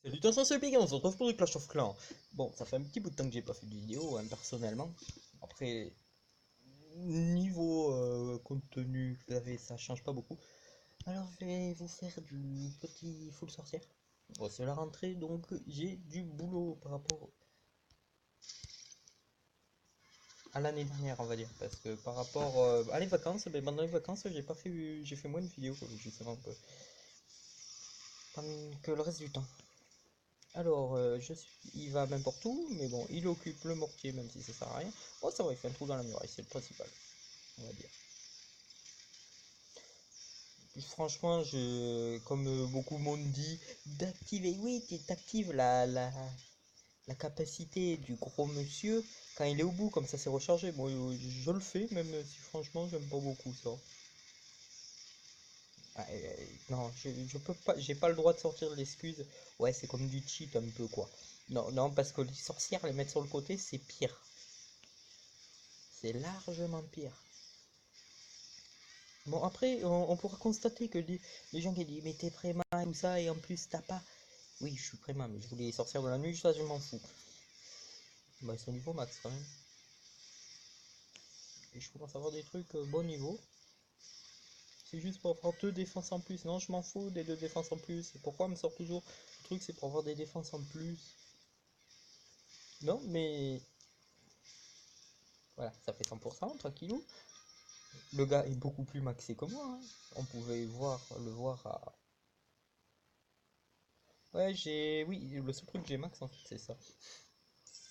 Salut, attention, c'est Pig, on se retrouve pour du Clash of Clans. Bon, ça fait un petit bout de temps que j'ai pas fait de vidéo, hein, personnellement. Après, niveau contenu, ça change pas beaucoup. Alors, je vais vous faire du petit full sorcière. Bon, c'est la rentrée, donc j'ai du boulot par rapport à l'année dernière, on va dire. Parce que par rapport à les vacances, ben, pendant les vacances, j'ai fait moins de vidéos, justement, que le reste du temps. Alors, il va n'importe où, mais bon, il occupe le mortier, même si ça sert à rien. Oh, ça va, il fait un trou dans la muraille, c'est le principal, on va dire. Puis, franchement, comme beaucoup m'ont dit, d'activer, oui, t'actives la capacité du gros monsieur quand il est au bout, comme ça c'est rechargé. Bon, je le fais, même si franchement, j'aime pas beaucoup ça. Ah, non, je peux pas, j'ai pas le droit de sortir l'excuse. Ouais, c'est comme du cheat un peu, quoi. Non, non, parce que les sorcières, les mettre sur le côté, c'est pire. C'est largement pire. Bon, après, on pourra constater que les gens qui disent mais t'es préma et tout ça, et en plus t'as pas. Oui, je suis préma, mais je voulais sortir de la nuit, ça je m'en fous. Bah, ils sont niveau max quand même. Et je commence à avoir des trucs bon niveau. C'est juste pour avoir deux défenses en plus. Non, je m'en fous des deux défenses en plus. Et pourquoi on me sort toujours le truc, c'est pour avoir des défenses en plus. Non, mais voilà, ça fait 100%, tranquillou. Le gars est beaucoup plus maxé que moi, hein. On pouvait le voir à. Ouais, oui, le seul truc que j'ai max en fait, c'est ça.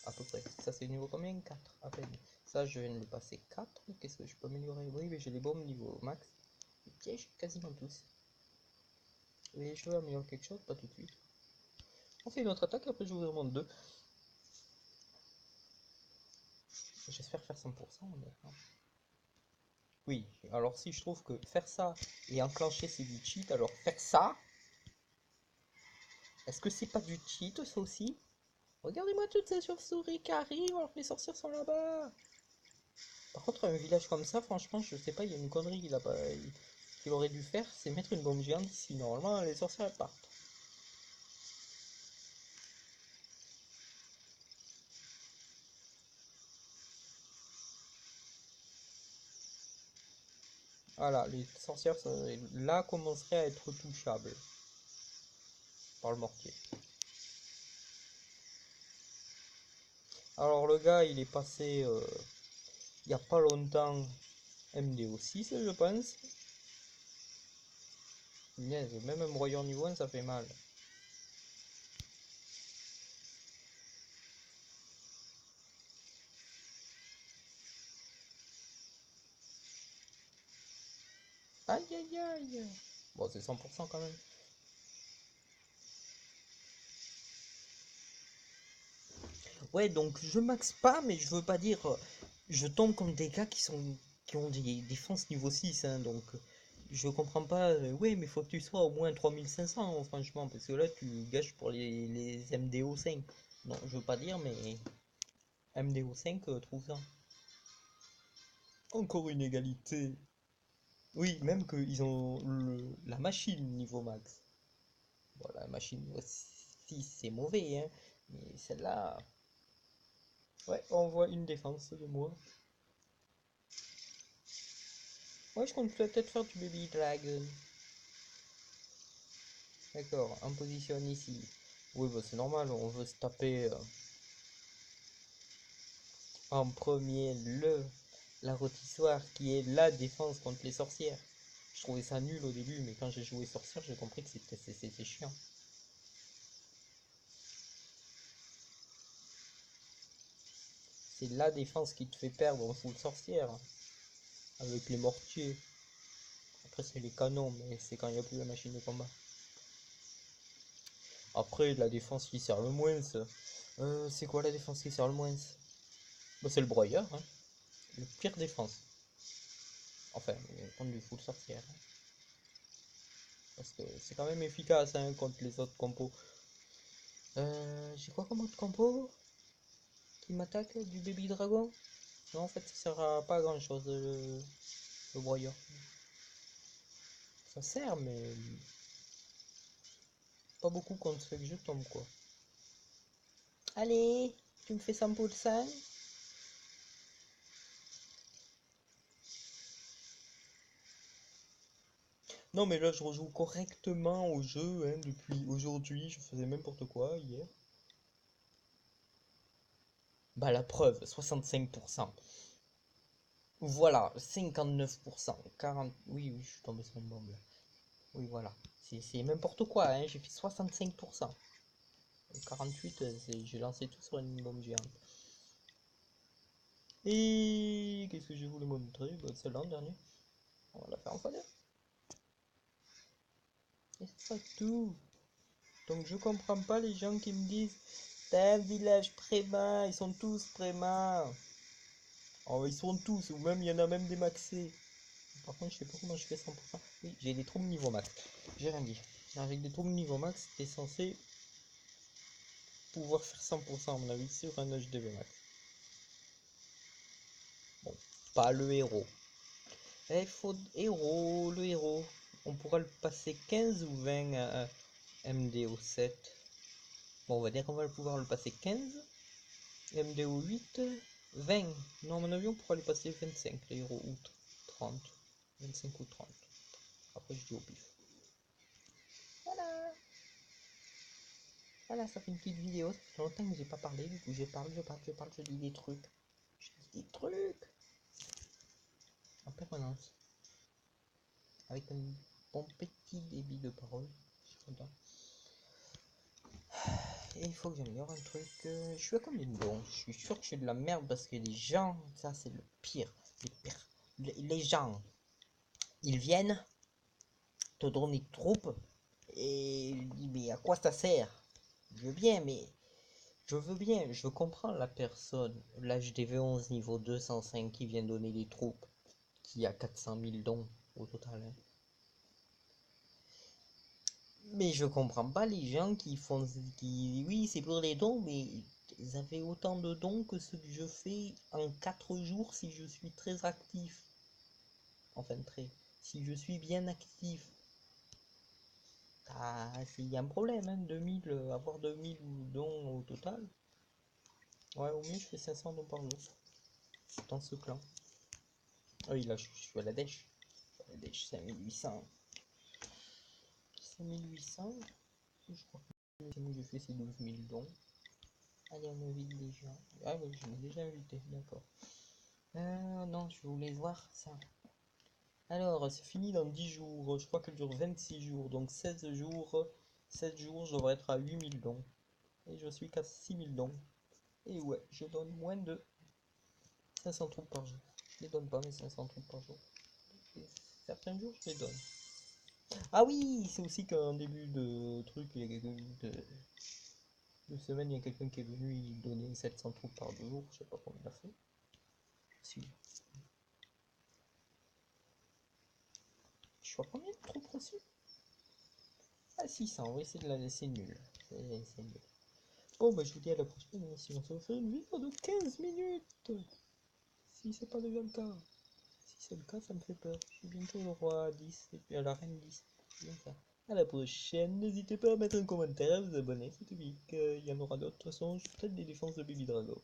À peu près. Ça, c'est niveau combien? 4 à peine. Ça, je viens de le passer 4. Qu'est-ce que je peux améliorer? Oui, mais j'ai les bombes niveau max. Les pièges, quasiment tous. Et je veux améliorer quelque chose? Pas tout de suite. On fait une autre attaque, après je vous remonte 2. J'espère faire 100%. Honnêtement. Oui, alors si je trouve que faire ça et enclencher c'est du cheat, alors faire ça, est-ce que c'est pas du cheat ça aussi? Regardez-moi toutes ces chauves-souris qui arrivent alors que les sorcières sont là-bas. Par contre, un village comme ça, franchement, je sais pas, il y a une connerie qu'il aurait dû faire, c'est mettre une bombe géante ici. Normalement, les sorcières elles partent. Voilà, les sorcières là commenceraient à être touchables par le mortier. Alors le gars, il est passé il y a pas longtemps MDO6, je pense. Même un broyeur niveau 1, ça fait mal. Aïe aïe aïe. Bon, c'est 100% quand même. Ouais, donc je max pas, mais je veux pas dire. Je tombe comme des gars qui ont des défenses niveau 6, hein, donc je comprends pas. Ouais, mais faut que tu sois au moins 3500, franchement, parce que là tu gâches pour les MDO5. Non, je veux pas dire, mais MDO5, trouve ça. Encore une égalité. Oui, même qu'ils ont la machine niveau max. Bon, la machine niveau 6, c'est mauvais, hein, mais celle-là. Ouais, on voit une défense de moi. Ouais, je compte peut-être faire du baby dragon. D'accord, on positionne ici. Oui, bah c'est normal, on veut se taper en premier la rôtissoire qui est la défense contre les sorcières. Je trouvais ça nul au début, mais quand j'ai joué sorcière, j'ai compris que c'était chiant. C'est la défense qui te fait perdre en full sorcière, hein, avec les mortiers. Après, c'est les canons, mais c'est quand il n'y a plus la machine de combat. Après, la défense qui sert le moins, c'est quoi la défense qui sert le moins? Bah, c'est le broyeur, hein. Le pire défense. Enfin, contre du full sorcière, hein. Parce que c'est quand même efficace, hein, contre les autres compos. J'ai quoi comme autre compo qui m'attaque? Du baby dragon? Non, en fait, ça sert à pas grand chose, le broyeur. Ça sert, mais pas beaucoup quand ça fait que je tombe, quoi. Allez, tu me fais 100%. Non, mais là, je rejoue correctement au jeu, hein, depuis aujourd'hui. Je faisais n'importe quoi hier. Bah, la preuve, 65%. Voilà, 59%. 40... Oui, oui, je suis tombé sur une bombe, là. Oui, voilà. C'est n'importe quoi, hein. J'ai fait 65%. 48, j'ai lancé tout sur une bombe géante. Et qu'est-ce que je voulais montrer? Bah, celle-là en dernier. On va la faire en fois deux. Et c'est pas tout. Donc je comprends pas les gens qui me disent t'as un village préma, ils sont tous préma. Oh, ils sont tous, ou même il y en a même des maxés. Par contre, je sais pas comment je fais 100%. Oui, j'ai des troubles niveau max. J'ai rien dit. Avec des troubles niveau max, t'es censé pouvoir faire 100% à mon avis sur un HDV max. Bon, pas le héros. Il faut le héros. On pourra le passer 15 ou 20 à MDO7. Bon, on va dire qu'on va pouvoir le passer 15. MDO 8, 20. Non, à mon avis, on pourra les passer 25, les héros, ou 30. 25 ou 30. Après, je dis au pif. Voilà. Voilà, ça fait une petite vidéo. Ça fait longtemps que j'ai pas parlé. Du coup, je parle, je dis des trucs. Je dis des trucs. En permanence. Avec un bon petit débit de parole. Je suis content. Et il faut que j'améliore un truc. Je suis à combien de dons? Je suis sûr que je suis de la merde parce que les gens, ça c'est le pire. Les gens, ils viennent te donner des troupes et dis mais à quoi ça sert? Je veux bien, mais je veux bien, je comprends la personne, l'HDV 11 niveau 205 qui vient donner des troupes, qui a 400 000 dons au total. Hein. Mais je comprends pas les gens qui font, qui, oui, c'est pour les dons, mais ils avaient autant de dons que ce que je fais en 4 jours si je suis très actif. Enfin, si je suis bien actif. Ah, il y a un problème, hein, 2000, avoir 2000 dons au total. Ouais, au mieux, je fais 500 dons par jour. Dans ce clan. Ah oui, là, je suis à la dèche. La dèche, 5800. 5800. Je crois que j'ai fait ces 12 000 dons. Allez, on invite des gens. Ah oui, je l'ai déjà invité, d'accord. Non, je voulais voir ça. Alors, c'est fini dans 10 jours. Je crois qu'elle dure 26 jours. Donc 16 jours. 7 jours, je devrais être à 8000 dons. Et je suis qu'à 6000 dons. Et ouais, je donne moins de 500 troupes par jour. Je les donne pas mes 500 troupes par jour. Et certains jours, je les donne. Ah oui, c'est aussi qu'en début de truc, il y a quelqu'un de semaine, il y a quelqu'un qui est venu, il donnait 700 troupes par jour. Je sais pas comment il a fait. Si. Je vois combien de troupes reçues? Ah, 600, oui, c'est nul. C'est nul. Bon, bah, je vous dis à la prochaine émission. Ça va faire une vidéo de 15 minutes. Si c'est pas déjà le cas. Si c'est le cas, ça me fait peur. Je suis bientôt le roi 10 et puis à la reine 10. C'est bien ça. À la prochaine. N'hésitez pas à mettre un commentaire, à vous abonner. C'est typique. Il y en aura d'autres. De toute façon, je fais peut-être des défenses de Baby Drago.